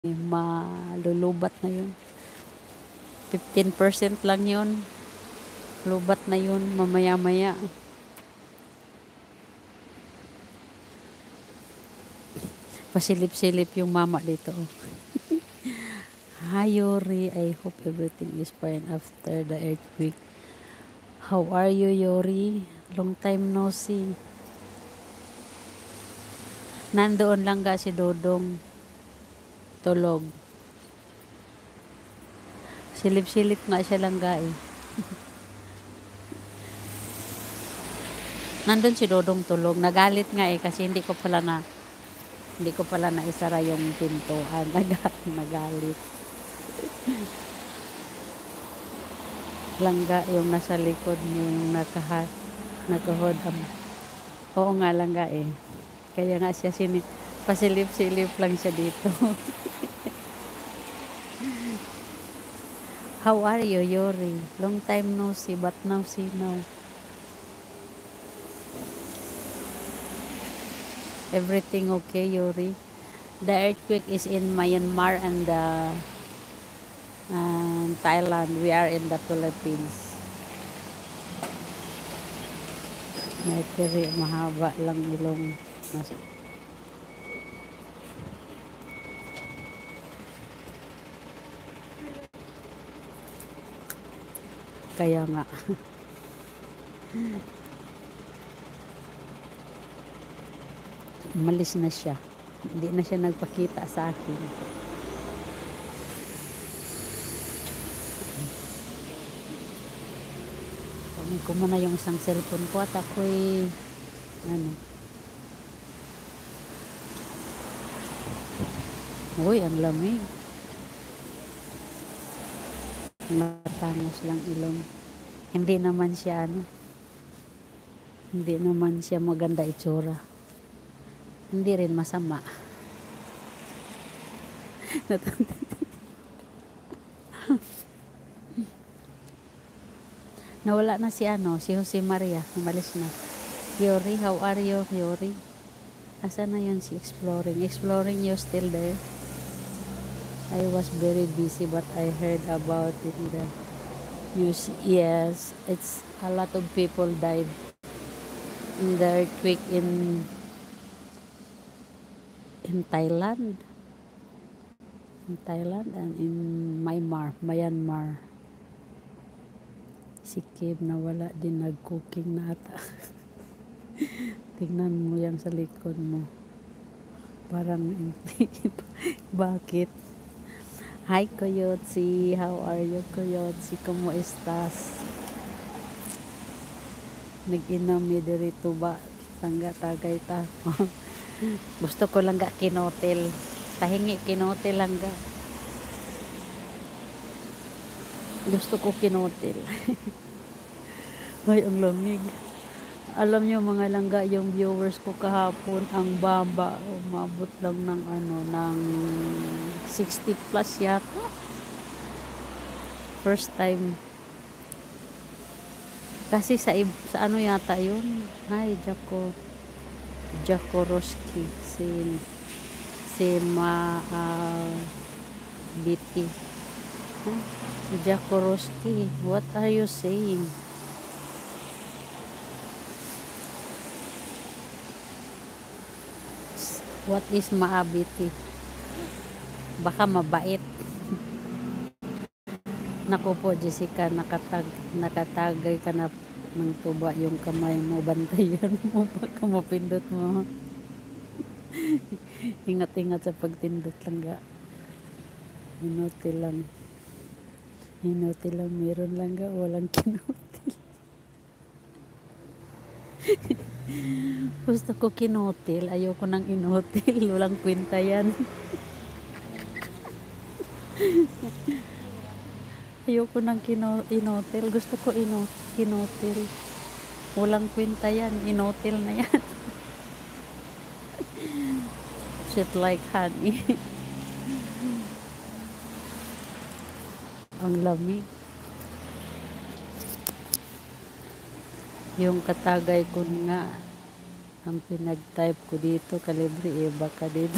malulubat na yun. 15% lang yun. Lubat na yun mamaya-maya. Pasilip-silip yung mama dito. Hi Yori, I hope everything is fine after the earthquake. How are you Yori? Long time no see. Nandoon lang ga si Dodong. Tulog. Silip-silip nga siya lang ga eh. Nandun si Dodong tulog. Nagalit nga eh kasi hindi ko pala naisara yung pintuan. Nagalit. Langga yung nasa likod mo, yung nakahod. Oo nga langga eh. Kaya nga siya pasilip-silip lang siya dito. How are you, Yori? Long time no see, but now see now. Everything okay, Yori? The earthquake is in Myanmar and Thailand. We are in the Philippines. Mercury, mahaba lang ilong. Kaya nga. Umalis na siya. Hindi na siya nagpakita sa akin. Kunin ko muna yung isang cellphone ko at ako'y Uy, ang lamig. Matangos lang ilong. Hindi naman siya maganda itsura. Hindi rin masama. Nawala na si Jose Maria. Umalis na. Yori, how are you, Yori? Asa na yun si Exploring? Exploring, you still there? I was very busy but I heard about it in the news. Yes, it's a lot of people died in the earthquake in Thailand. In Thailand and in Myanmar. Si Kim nawala din, nag-cooking na ata. Tingnan mo yan sa likod mo. Parang bakit? Hi Coyote, how are you Coyote? ¿Cómo estás? Nag-inom mi dirito ba? Tagay ta. Gusto ko lang ga kinotel. Tahingi kinotel lang ga. Gusto ko kinotel. Ay, ang lamig. Alam nyo mga langga, yung viewers ko kahapon, ang baba, umabot lang ng 60 plus yata. First time. Kasi sa ano yata yun? Ay, Jakorowski. Si BT. Jakorowski. What are you saying? What is maabiti? Baka mabait. Naku po, Jessica, nakatagay ka na ng tuba yung kamay mo. Bantayan mo, baka mapindot mo. Ingat-ingat sa pagtindot lang ga. Inuti lang, meron lang ga, walang kinutil. Gusto ko kinutil, ayoko nang inutil, walang kwenta yan. Ayoko nang inutil, gusto ko kinutil. Walang kwenta yan, inutil na yan. Shit like honey. Ang lamig. Yung katagay ko nga, ang pinag-type ko dito, kalibre baka dito.